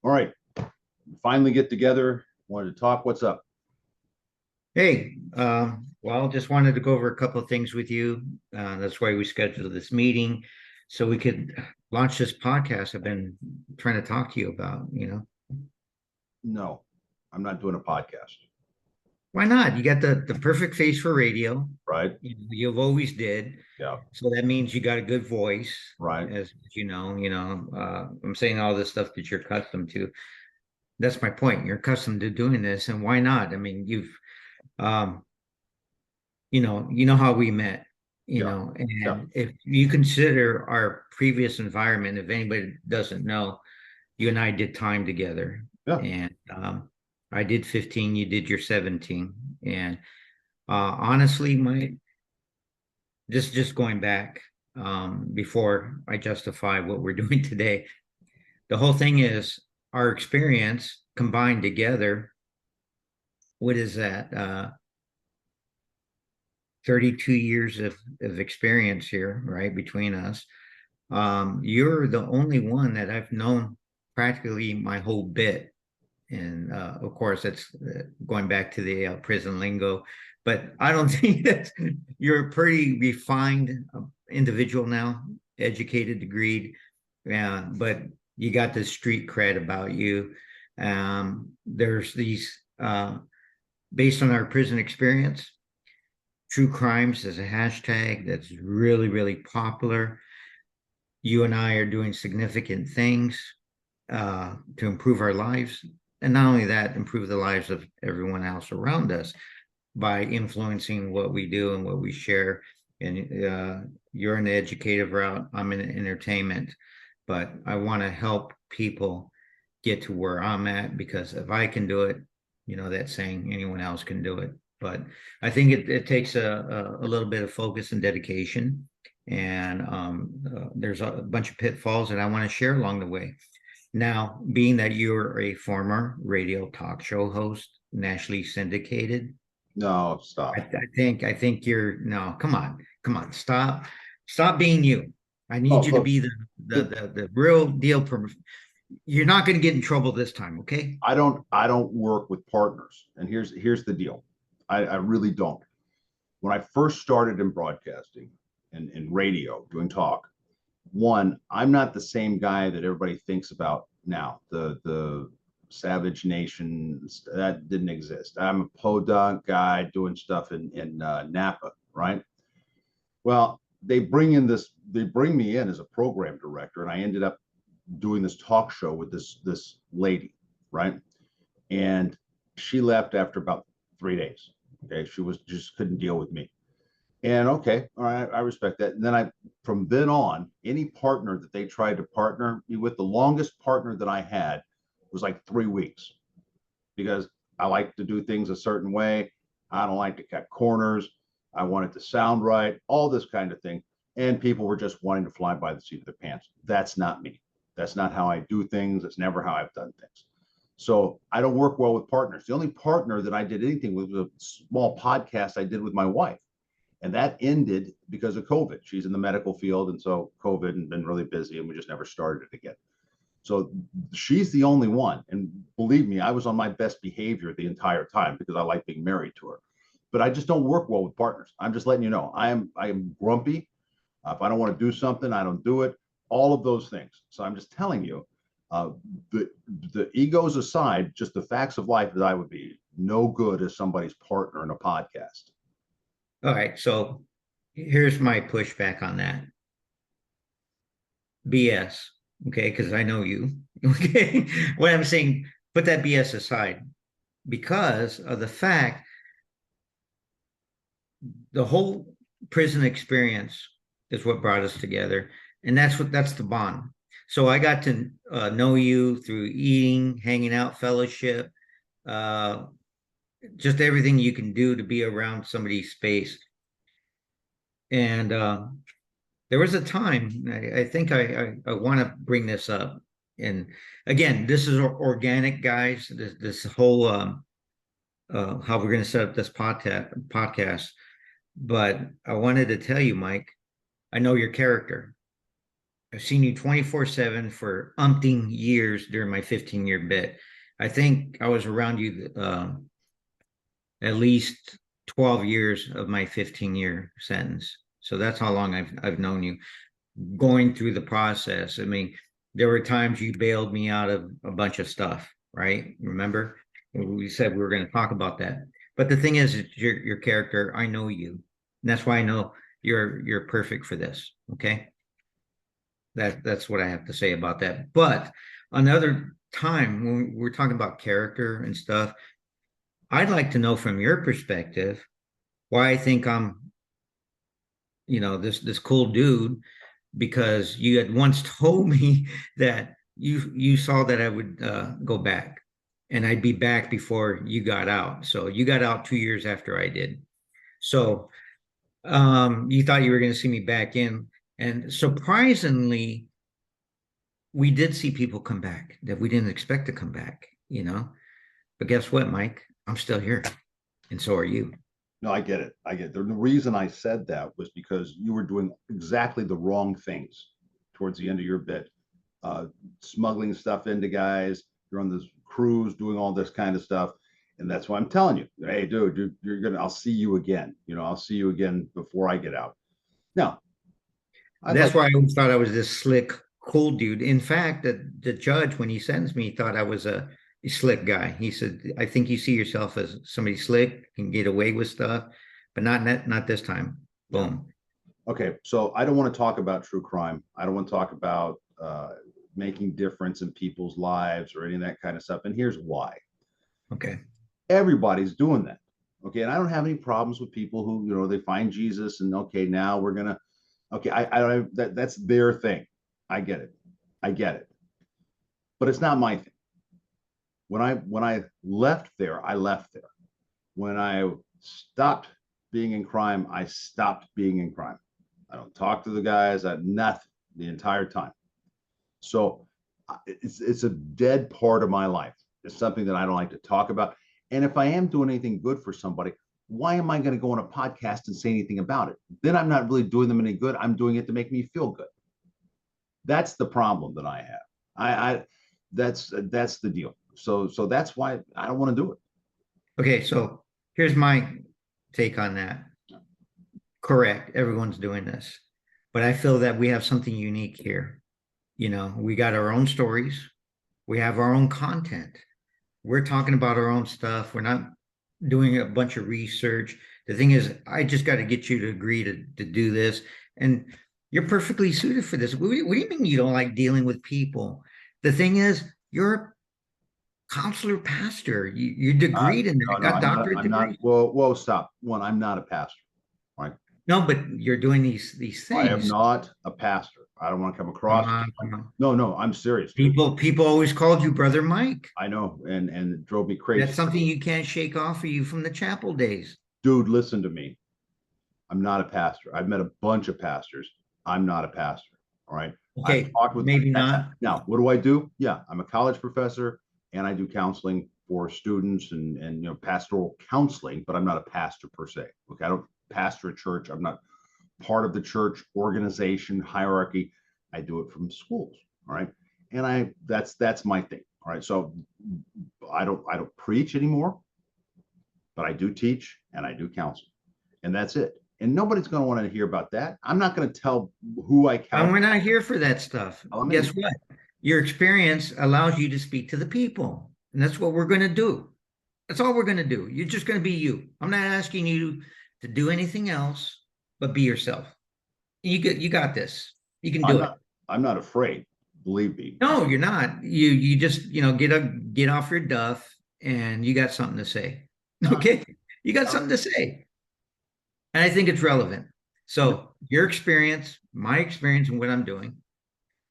All right. Finally get together. Wanted to talk. What's up? Hey, well, just wanted to go over a couple of things with you. That's why we scheduled this meeting so we could launch this podcast I've been trying to talk to you about. No, I'm not doing a podcast, Why not? You got the perfect face for radio. right? You've always did. Yeah, So that means you got a good voice, right. as I'm saying all this stuff that you're accustomed to. That's my point. You're accustomed to doing this, and why not? I mean, um, you know how we met, Yeah, yeah. and if you consider our previous environment, if anybody doesn't know, you and I did time together, Yeah. and I did 15, you did your 17, and honestly, my just going back, before I justify what we're doing today, the whole thing is our experience combined together. What is that? 32 years of experience here, right, between us. You're the only one that I've known practically my whole bit. And of course, that's going back to the prison lingo. But I don't think that you're a pretty refined individual now, educated, degreed. But you got this street cred about you. There's these, based on our prison experience, true crimes is a hashtag that's really, really popular. You and I are doing significant things to improve our lives. And not only that, improve the lives of everyone else around us by influencing what we do and what we share. And you're in the educative route, I'm in entertainment, but I want to help people get to where I'm at because if I can do it, that saying, anyone else can do it. But I think it takes a little bit of focus and dedication. And there's a bunch of pitfalls that I want to share along the way. Now, being that you're a former radio talk show host, nationally syndicated, No, I, stop. I think you're no, come on, stop being you. I need Oh, you to look, be the the, the, the real deal. You're not going to get in trouble this time, okay? I don't work with partners. And here's the deal. I really don't. When I first started in broadcasting and in radio doing talk, one, I'm not the same guy that everybody thinks about now. The Savage Nation that didn't exist. I'm a podunk guy doing stuff in Napa, right? Well, they bring me in as a program director, and I ended up doing this talk show with this lady, right? And she left after about 3 days. Okay, she was just couldn't deal with me. And okay, all right, I respect that. And then from then on, any partner that they tried to partner me with, the longest partner that I had was like 3 weeks because I like to do things a certain way. I don't like to cut corners. I want it to sound right, all this kind of thing. And people were just wanting to fly by the seat of their pants. That's not me. That's not how I do things. That's never how I've done things. So I don't work well with partners. The only partner that I did anything with was a small podcast I did with my wife. And that ended because of COVID. She's in the medical field. And so COVID and been really busy and we just never started it again. So she's the only one. And believe me, I was on my best behavior the entire time because I like being married to her. But I just don't work well with partners. I'm just letting you know. I am grumpy. If I don't want to do something, I don't do it. All of those things. So I'm just telling you, uh, the the egos aside, just the facts of life that I would be no good as somebody's partner in a podcast. All right, so here's my pushback on that. BS, okay, because I know you. Okay. What I'm saying, put that BS aside because of the fact the whole prison experience is what brought us together. And that's the bond. So I got to know you through eating, hanging out, fellowship, uh, just everything you can do to be around somebody's space. And there was a time, I think I want to bring this up. And again, this is organic, guys. This whole how we're going to set up this podcast. But I wanted to tell you, Mike, I know your character. I've seen you 24/7 for umpteen years during my 15-year bit. I think I was around you at least 12 years of my 15-year sentence. So that's how long I've known you. Going through the process. I mean, there were times you bailed me out of a bunch of stuff, right? Remember? We said we were going to talk about that. But the thing is, it's your character. I know you. And that's why I know you're perfect for this. Okay. That's what I have to say about that. But another time when we're talking about character and stuff, I'd like to know from your perspective why I think I'm, this cool dude, because you had once told me that you saw that I would go back and I'd be back before you got out. So you got out 2 years after I did. So you thought you were going to see me back in, and surprisingly, we did see people come back that we didn't expect to come back. But guess what, Mike? I'm still here, and so are you. No, I get it. I get it. The reason I said that was because you were doing exactly the wrong things towards the end of your bit, uh, smuggling stuff into guys. You're on this cruise doing all this kind of stuff. And that's why I'm telling you, hey, dude, you're gonna, I'll see you again. I'll see you again before I get out. Now, I'd That's like, why I always thought I was this slick, cool dude. In fact, the judge, when he sentenced me, thought I was a slick guy. He said, "I think you see yourself as somebody slick, can get away with stuff, but not this time." yeah. Boom. Okay. So I don't want to talk about true crime. I don't want to talk about making difference in people's lives or any of that kind of stuff. And here's why. Okay. Everybody's doing that. Okay. And I don't have any problems with people who, they find Jesus and okay, now we're gonna, okay, I don't have, that's their thing. I get it. I get it. But it's not my thing. When I left there, I left there. When I stopped being in crime, I stopped being in crime. I don't talk to the guys, I nothing the entire time. So it's a dead part of my life. It's something that I don't like to talk about. And if I am doing anything good for somebody, why am I going to go on a podcast and say anything about it? Then I'm not really doing them any good. I'm doing it to make me feel good. That's the problem that I have. I that's the deal. So that's why I don't want to do it. Okay. So here's my take on that. Correct. Everyone's doing this, but I feel that we have something unique here. We got our own stories. We have our own content. We're talking about our own stuff. We're not doing a bunch of research. The thing is, I just got to get you to agree to do this. And you're perfectly suited for this. What do you mean you don't like dealing with people? The thing is, you're a counselor pastor. You're degreed in No, that, no, got I'm not. doctorate I'm not. degrees. Whoa, stop. One, I'm not a pastor. Right? No, but you're doing these I am things. not a pastor. I don't want to come Come across. on, come on. No, no, I'm serious, dude. People always called you Brother Mike. I know, and it drove me That's crazy. something you can't shake off of you from the chapel days. Dude, listen to me. I'm not a pastor. I've met a bunch of pastors. I'm not a pastor. All right. I've Okay, talked with maybe not. now. What do I do? Yeah, I'm a college professor and I do counseling for students and pastoral counseling, but I'm not a pastor per se. Okay, I don't pastor a church. I'm not part of the church organization hierarchy. I do it from schools. All right. And that's my thing. All right. So I don't preach anymore, but I do teach and I do counsel. And that's it. And nobody's going to want to hear about that. I'm not going to tell who I And counsel. we're not here for that stuff. Guess what? Your experience allows you to speak to the people. And that's what we're going to do. That's all we're going to do. You're just going to be you. I'm not asking you to do anything else but be yourself. You got this. You can I'm do it. not. I'm not afraid. Believe me. No, you're not. You just, get off your duff and you got something to say. No, Okay? You got no, something to say. And I think it's relevant. no. So your experience, my experience, and what I'm doing,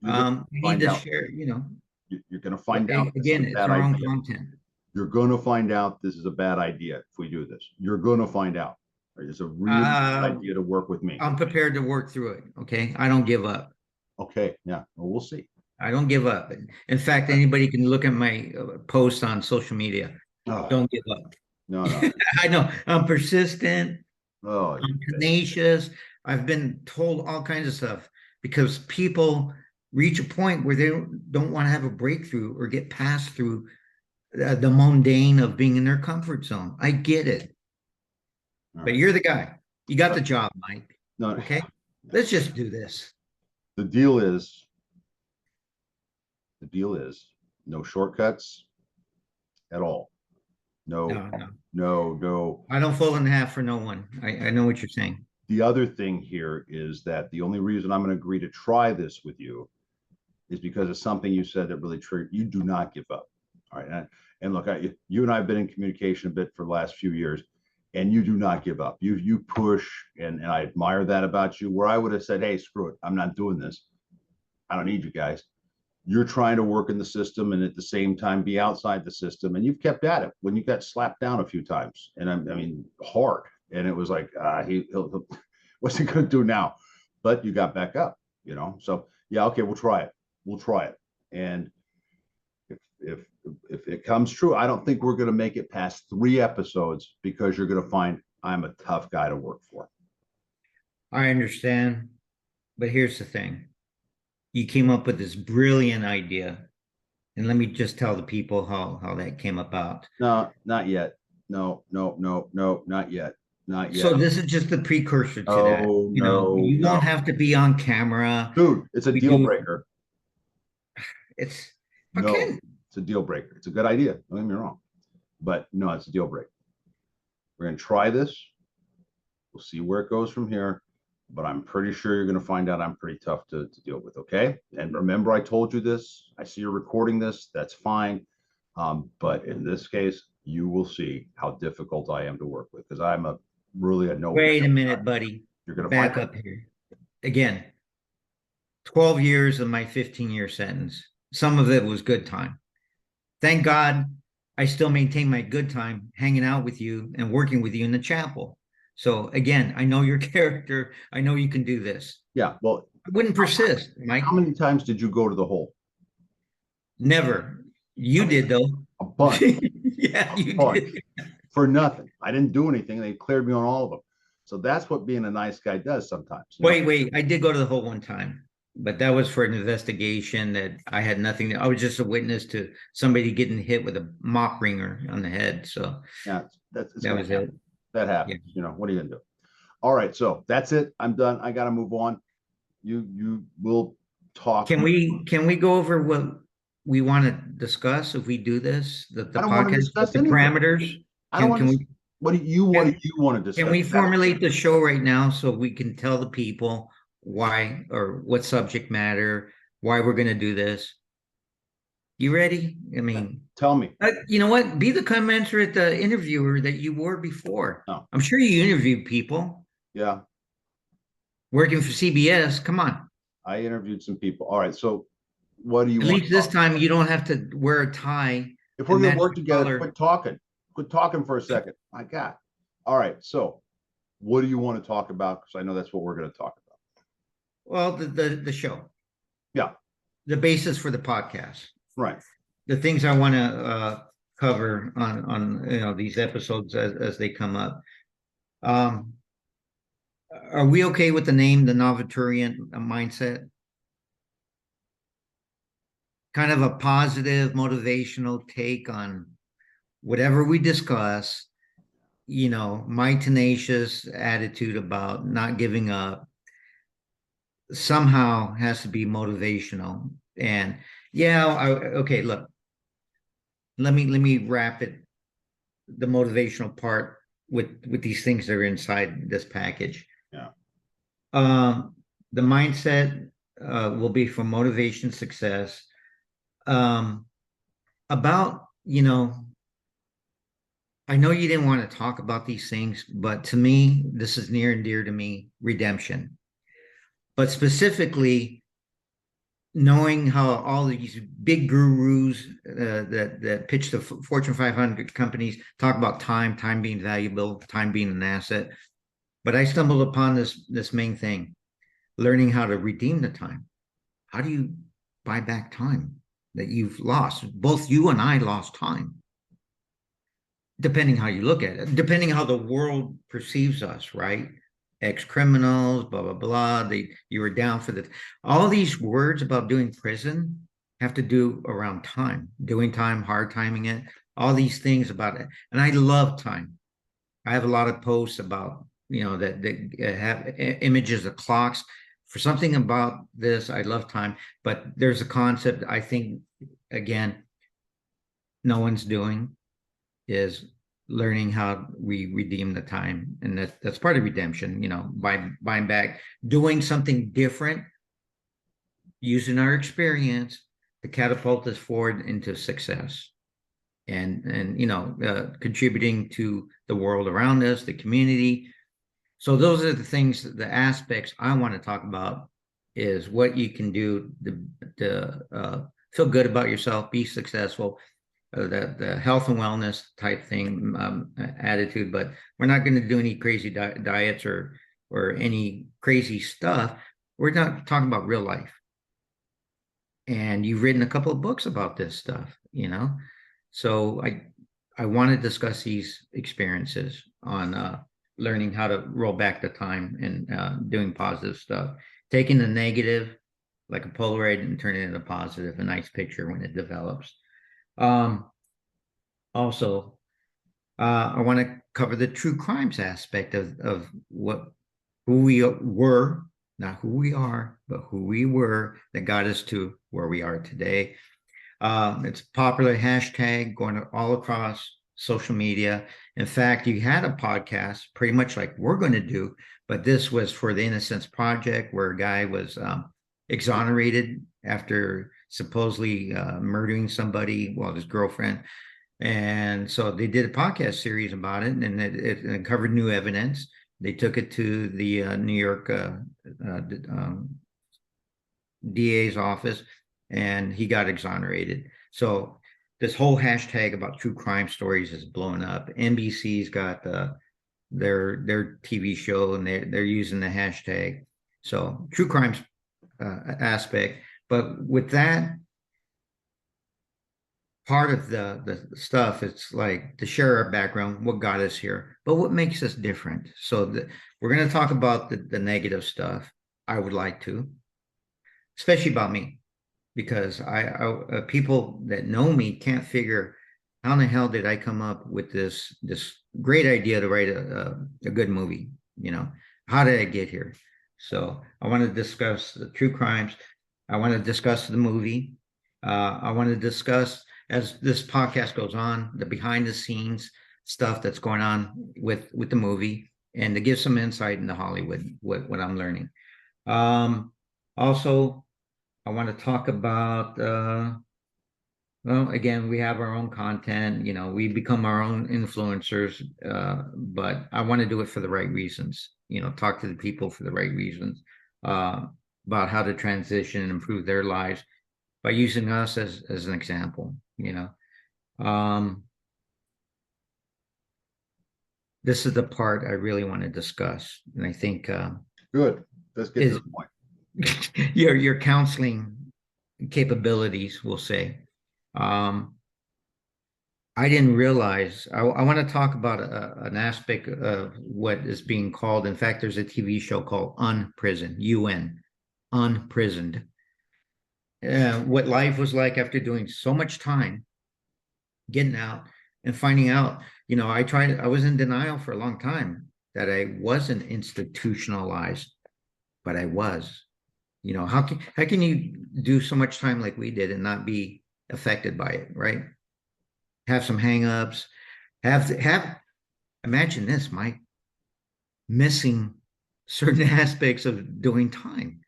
You're going to we need find to out. share. You're going to find out this is Again, a it's bad our own idea. content. You're going to find out this is a bad idea if we do this. You're going to find out. It's a really good Uh, idea to work with me. I'm prepared to work through it. Okay. I don't give up. Okay. Yeah. Well, we'll see. I don't give up. In fact, anybody can look at my posts on social media. Oh, Don't give up. no, no. I know I'm persistent. Oh, I'm tenacious. I've been told all kinds of stuff because people reach a point where they don't want to have a breakthrough or get past through the mundane of being in their comfort zone. I get it. All But right. you're the guy. You got the job, Mike. No, Okay. Let's just do this. the deal is the deal is no shortcuts at all. No, No, no. no. I don't fold in half for no one. I know what you're saying. The other thing here is that the only reason I'm going to agree to try this with you is because of something you said that really triggered. You do not give up. All right. And look, you and I have been in communication a bit for the last few years, and you do not give up. You push, and I admire that about you. Where I would have said, hey, screw it, I'm not doing this. I don't need you guys. You're trying to work in the system and at the same time be outside the system, and you've kept at it when you got slapped down a few times, and I mean hard. And it was like he'll what's he going to do now? But you got back up, you know. So yeah, okay, we'll try it. We'll try it. And if if if it comes true, I don't think we're going to make it past 3 episodes because you're going to find I'm a tough guy to work for. I understand. But here's the thing. You came up with this brilliant idea. And let me just tell the people how that came about. No, not yet. No, not yet. Not yet. So this is just the precursor to that. No, You know, no, you no. won't have to be on camera. Dude, it's a We deal do breaker. it's No, okay. it's a deal breaker. It's a good idea. Don't get me wrong. But no, it's a deal breaker. We're going to try this. We'll see where it goes from here. But I'm pretty sure you're going to find out I'm pretty tough to deal with. Okay. And remember, I told you this. I see you're recording this. That's fine. But in this case, you will see how difficult I am to work with because I'm really a no. Wait a minute, buddy. You're going to Back find up here. Again, 12 years of my 15-year sentence. Some of it was good time. Thank God I still maintain my good time hanging out with you and working with you in the chapel. So again, I know your character. I know you can do this. Yeah. Well, I wouldn't persist, Mike. how many times did you go to the hole? Never. You did though. A bunch. Yeah, you bunch. did. For nothing. I didn't do anything. They cleared me on all of them. So that's what being a nice guy does sometimes. Wait. I did go to the hole one time, but that was for an investigation that I had nothing to, I was just a witness to somebody getting hit with a mop ringer on the head. So yeah, that was it. That happens. Yeah. You know, what are you gonna do? All right, so that's it. I'm done. I gotta move on. You will talk. Can we go over what we want to discuss if we do this? The I don't want to podcast, discuss the anything. Parameters. I don't want to. What do you want to discuss? Can we formulate the show right now so we can tell the people why or what subject matter, why we're going to do this? You ready? I mean, tell me. You know what? Be the commensurate interviewer that you were before. Oh. I'm sure you interviewed people. Yeah. Working for CBS. Come on. I interviewed some people. All right. So what do you At want? At least this time you don't have to wear a tie. If we're going to work together, quit talking. Quit talking for a second. My God. All right. So what do you want to talk about? Because I know that's what we're going to talk about. Well, the show. Yeah. The basis for the podcast. Right. The things I want to cover on these episodes as they come up. Are we okay with the name, the Novaturient mindset? Kind of a positive, motivational take on whatever we discuss. You know, my tenacious attitude about not giving up somehow has to be motivational. And okay, look, let me wrap it, the motivational part with these things that are inside this package. Yeah. The mindset will be for motivation, success. About, I know you didn't want to talk about these things, but to me, this is near and dear to me, redemption. But specifically, knowing how all these big gurus that pitch the Fortune 500 companies talk about time being valuable, time being an asset. But I stumbled upon this main thing, learning how to redeem the time. How do you buy back time that you've lost? Both you and I lost time, depending how you look at it, depending how the world perceives us, right? ex-criminals, blah blah blah. You were down for the all these words about doing prison have to do around time, doing time, hard timing it, all these things about it. And I love time. I have a lot of posts about, that have images of clocks. For something about this, I love time, but there's a concept I think, again, no one's doing is learning how we redeem the time. And that's part of redemption, by buying back, doing something different, using our experience to catapult us forward into success and contributing to the world around us, the community. So those are the things, the aspects I want to talk about is what you can do to feel good about yourself, be successful, the health and wellness type thing, attitude. But we're not going to do any crazy diets or any crazy stuff. We're not talking about real life. And you've written a couple of books about this stuff, So I want to discuss these experiences on learning how to roll back the time and doing positive stuff, taking the negative like a Polaroid and turning it into positive, a nice picture when it develops. Also, I want to cover the true crimes aspect of who we were, not who we are, but who we were that got us to where we are today. It's a popular hashtag going all across social media. In fact, you had a podcast pretty much like we're going to do, but this was for the Innocence Project, where a guy was exonerated after supposedly murdering somebody, well, his girlfriend. And so they did a podcast series about it, and it covered new evidence. They took it to the New York DA's office, and he got exonerated. So this whole hashtag about true crime stories is blowing up. NBC's got their TV show, and they're using the hashtag. So true crimes aspect, but with that part of the stuff, it's like to share our background, what got us here, but what makes us different. So we're going to talk about the negative stuff. I would like to, especially about me, because I people that know me can't figure how in the hell did I come up with this great idea to write a good movie. How did I get here? So I want to discuss the true crimes. I want to discuss the movie. I want to discuss, as this podcast goes on, the behind the scenes stuff that's going on with the movie, and to give some insight into Hollywood, what I'm learning. Also, I want to talk about, well, again, we have our own content, we become our own influencers, but I want to do it for the right reasons, talk to the people for the right reasons, about how to transition and improve their lives by using us as an example, this is the part I really want to discuss. And I think, good. Let's get to the point. your counseling capabilities, we'll say. I didn't realize, I want to talk about an aspect of what is being called, in fact, there's a TV show called Unprisoned, Unprisoned. What life was like after doing so much time, getting out and finding out, I was in denial for a long time that I wasn't institutionalized, but I was. How can you do so much time like we did and not be affected by it, right? Have some hangups, imagine this, Mike, missing certain aspects of doing time.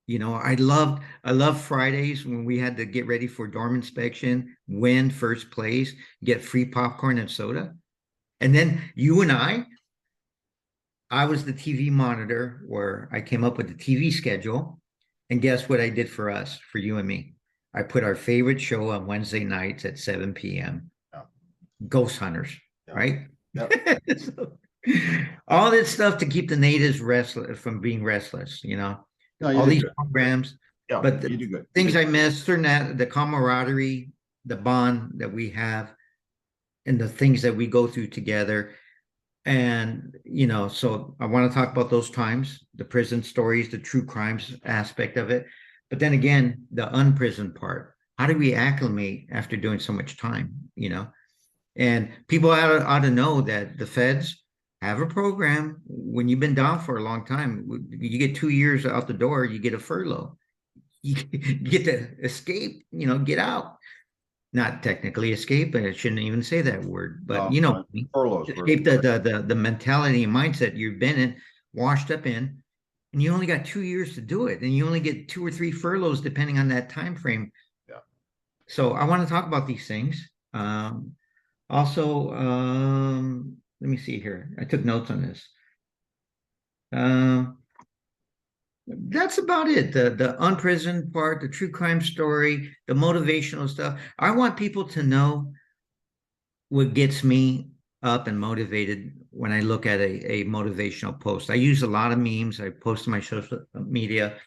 I love Fridays when we had to get ready for dorm inspection, win first place, get free popcorn and soda. And then you and I was the TV monitor where I came up with the TV schedule. And guess what I did for us, for you and me? I put our favorite show on Wednesday nights at 7 p.m. Yeah. Ghost Hunters, right? Yep. So, all this stuff to keep the natives restless from being restless, No, all these programs. Yeah, but you do good. Things I missed are not the camaraderie, the bond that we have, and the things that we go through together. And, so I want to talk about those times, the prison stories, the true crimes aspect of it. But then again, the unprisoned part. How do we acclimate after doing so much time? And people ought to know that the feds have a program. When you've been down for a long time, you get 2 years out the door, you get a furlough. You get to escape, get out. Not technically escape, but I shouldn't even say that word. But Furloughs were escape the mentality and mindset you've been in, washed up in, and you only got 2 years to do it, and you only get 2 or 3 furloughs depending on that time frame. yeah. So I want to talk about these things. Also, let me see here. I took notes on this. That's about it. The unprisoned part, the true crime story, the motivational stuff. I want people to know what gets me up and motivated when I look at a motivational post. I use a lot of memes. I post to my social media,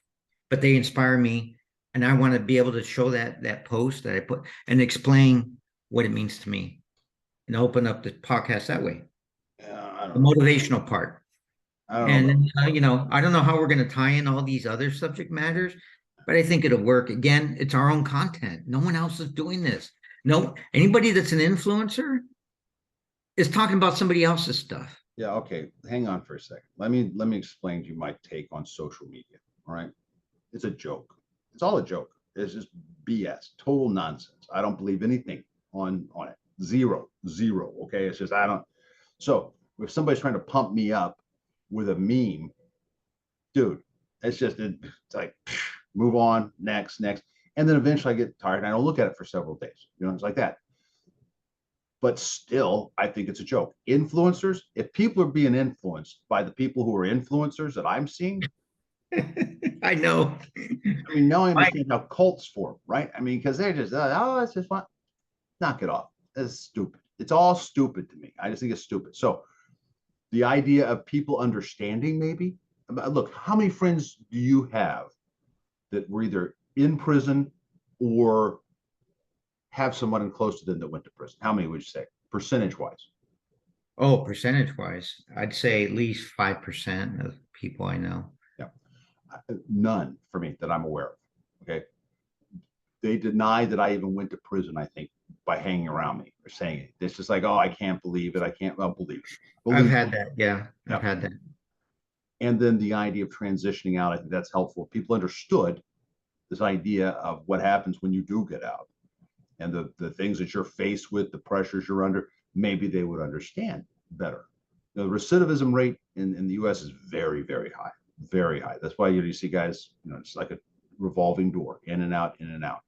but they inspire me, and I want to be able to show that post that I put and explain what it means to me, and open up the podcast that way. I The don't know. motivational part. I don't know. And I don't know how we're going to tie in all these other subject matters, but I think it'll work. Again, it's our own content. No one else is doing this. No, anybody that's an influencer is talking about somebody else's stuff. Yeah, okay. Hang on for a second. Let me explain to you my take on social media. All right. It's a joke. It's all a joke. It's just BS, total nonsense. I don't believe anything on it. Zero, zero. Okay. It's just I don't. So if somebody's trying to pump me up with a meme, dude, it's like move on, next, next. And then eventually I get tired and I don't look at it for several days. It's like that. But still, I think it's a joke. Influencers, if people are being influenced by the people who are influencers that I'm seeing, I know. I mean, now I understand how cults form, right? I mean, because they're just, oh, it's just fun. Knock it off. It's stupid. It's all stupid to me. I just think it's stupid. So the idea of people understanding, maybe, look, how many friends do you have that were either in prison or have someone close to them that went to prison? How many would you say, percentage wise? Oh, percentage wise, I'd say at least 5% of people I know. Yeah, none for me that I'm aware of. Okay, they deny that I even went to prison. I think by hanging around me or saying it. It's just like, oh, I can't believe it. I can't well, believe it. I've Believe had it. that. Yeah, Yeah. I've had that. And then the idea of transitioning out, I think that's helpful. People understood this idea of what happens when you do get out and the things that you're faced with, the pressures you're under, maybe they would understand better. The recidivism rate in the US is very, very high, very high. That's why you see guys, it's like a revolving door, in and out, in and out.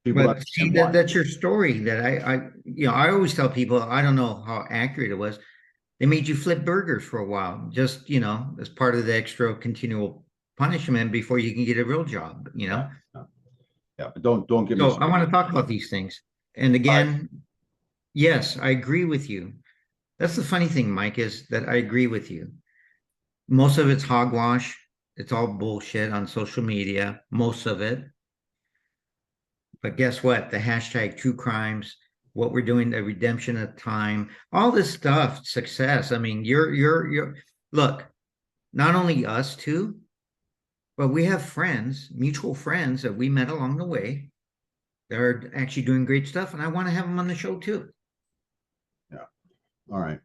People But see, understand why. that's your story that I always tell people, I don't know how accurate it was. They made you flip burgers for a while, just, as part of the extra continual punishment before you can get a real job. Yeah, yeah, but don't get me So I started. want to talk about these things. And again, yes, I agree with you. That's the funny thing, Mike, is that I agree with you. Most of it's hogwash. It's all bullshit on social media, most of it. But guess what? The hashtag true crimes, what we're doing, the redemption of time, all this stuff, success. I mean, you're look, not only us two, but we have friends, mutual friends that we met along the way. They're actually doing great stuff, and I want to have them on the show too. Yeah. All right.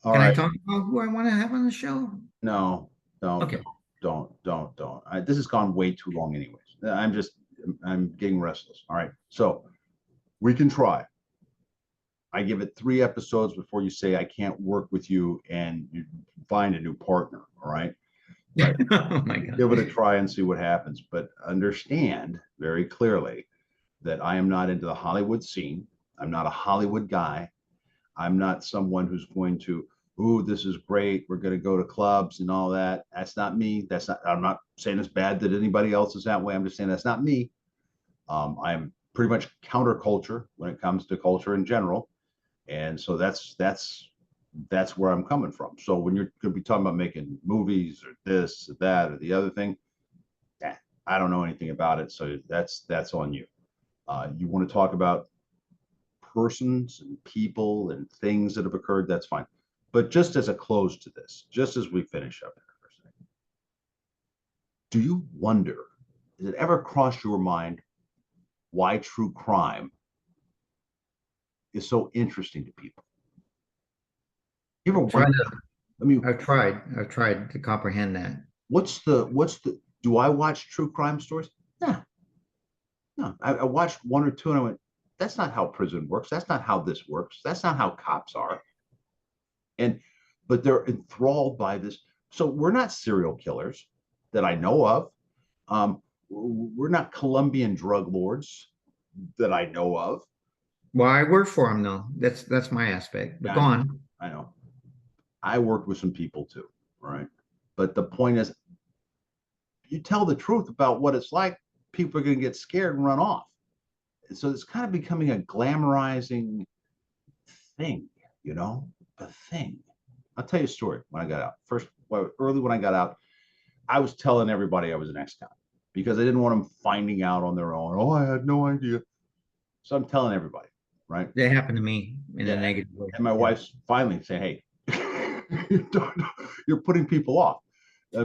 All Can I right. talk about who I want to have on the show? No, don't, Okay. don't. This has gone way too long, anyways. I'm getting restless. All right. So we can try. I give it 3 episodes before you say I can't work with you and you find a new partner. All right. But Oh my God. give it a try and see what happens. But understand very clearly that I am not into the Hollywood scene. I'm not a Hollywood guy. I'm not someone who's going to, ooh, this is great. We're going to go to clubs and all that. That's not me. I'm not saying it's bad that anybody else is that way. I'm just saying that's not me. I'm pretty much counterculture when it comes to culture in general. And so that's where I'm coming from. So when you're going to be talking about making movies or this, or that, or the other thing, I don't know anything about it. So that's on you. You want to talk about persons and people and things that have occurred, that's fine. But just as a close to this, just as we finish up here for a second, do you wonder, does it ever cross your mind why true crime is so interesting to people? You ever Try wonder? to, I mean, I've tried to comprehend that. do I watch true crime stories? No, no. I watched one or two and I went, that's not how prison works. That's not how this works. That's not how cops are. And but they're enthralled by this. So we're not serial killers that I know of. We're not Colombian drug lords that I know of. Well, I work for him though. That's my aspect. But Yeah, go I know. on. I know. I worked with some people too, right? But the point is, you tell the truth about what it's like, people are going to get scared and run off. And so it's kind of becoming a glamorizing thing, you know, a thing. I'll tell you a story when I got out. First, well, early when I got out, I was telling everybody I was an ex-con because I didn't want them finding out on their own. Oh, I had no idea. So I'm telling everybody, right? That happened to me in a Yeah. negative way. And my Yeah. wife's finally saying, hey, you're putting people off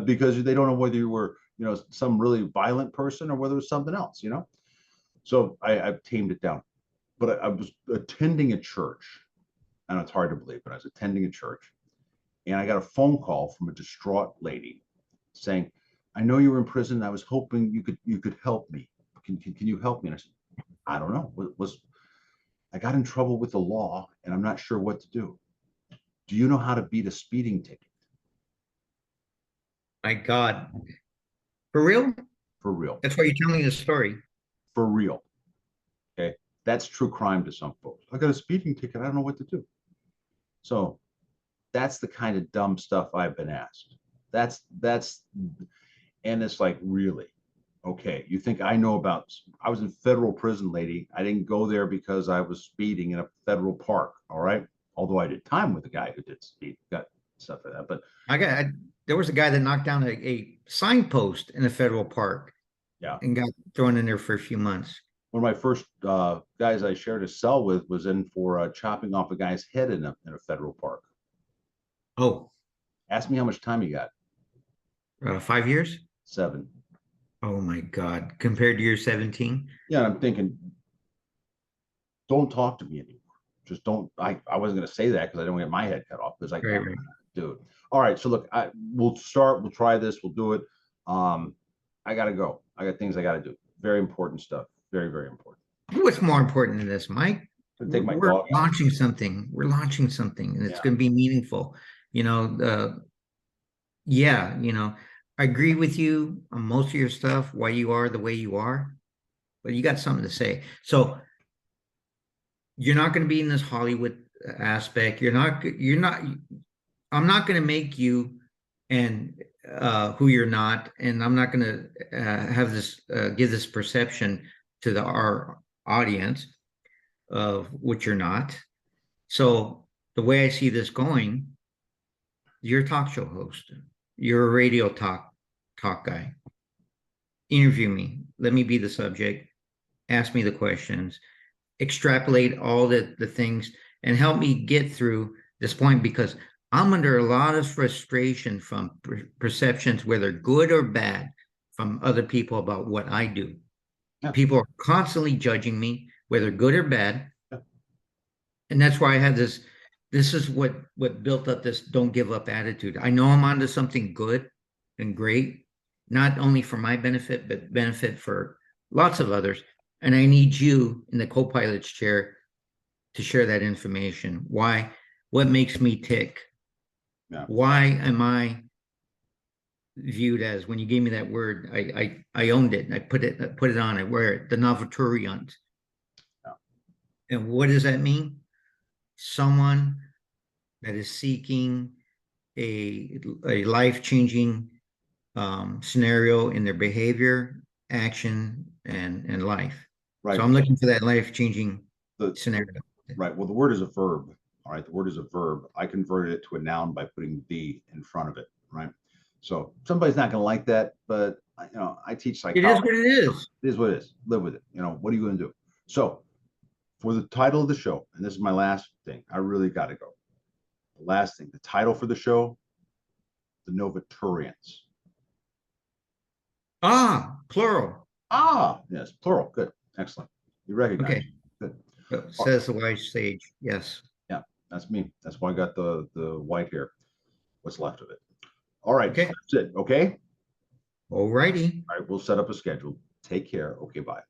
because they don't know whether you were, some really violent person or whether it was something else, So I've tamed it down. But I was attending a church, and it's hard to believe, but I was attending a church, and I got a phone call from a distraught lady saying, I know you were in prison. I was hoping you could help me. Can you help me? And I said, I don't know. I got in trouble with the law and I'm not sure what to do. Do you know how to beat a speeding ticket? My God. For real? For real. That's why you're telling me the story. For real. Okay. That's true crime to some folks. I got a speeding ticket. I don't know what to do. So that's the kind of dumb stuff I've been asked. That's and it's like, really? Okay, you think I know about, I was in federal prison, lady. I didn't go there because I was speeding in a federal park. All right. Although I did time with a guy who did speed, got stuff like that. But There was a guy that knocked down a signpost in a federal park yeah, and got thrown in there for a few months. one of my first guys I shared a cell with was in for chopping off a guy's head in a federal park. Oh, Ask me how much time he got. 5 years? 7. Oh my God. Compared to your 17? Yeah, I'm thinking, don't talk to me anymore. Just don't. I wasn't going to say that because I don't get my head cut off because Right. dude. All right, so look, we'll start. We'll try this. We'll do it. I gotta go. I got things I gotta do. Very important stuff. Very, very important. What's more important than this, Mike? Take my We're dog out. launching something. We're launching something, and it's Yeah. going to be meaningful. Yeah, I agree with you on most of your stuff, why you are the way you are, but you got something to say. So you're not going to be in this Hollywood aspect. I'm not going to make you and who you're not, and I'm not going to have this give this perception to our audience of what you're not. So the way I see this going, you're a talk show host. You're a radio talk guy. Interview me. Let me be the subject. Ask me the questions. Extrapolate all the things and help me get through this point because I'm under a lot of frustration from perceptions, whether good or bad, from other people about what I do. Yeah. People are constantly judging me, whether good or bad. Yeah. And that's why I had this. This is what built up this don't give up attitude. I know I'm onto something good and great, not only for my benefit, but benefit for lots of others. And I need you in the co-pilot's chair to share that information. Why? What makes me tick? Yeah. Why am I viewed as, when you gave me that word, I owned it. I put it on. I wear it. The Novaturients. Yeah. And what does that mean? Someone that is seeking a life-changing scenario in their behavior, action, and life. Right. So I'm looking for that life-changing scenario. Right. Well, the word is a verb. All right. The word is a verb. I converted it to a noun by putting the in front of it. Right. So somebody's not going to like that, but I teach psychology. It is what it is. It is what it is. Live with it. What are you going to do? So for the title of the show, and this is my last thing, I really got to go. The last thing, the title for the show, the Novaturients. Ah, plural. Ah, yes, plural. Good. Excellent. You recognize. Okay. Good. Says the wise sage. Yes. Yeah, that's me. That's why I got the white hair. What's left of it. All right. So Okay. that's it. Okay. All righty. All right. We'll set up a schedule. Take care. Okay. Bye.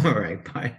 All right. Bye.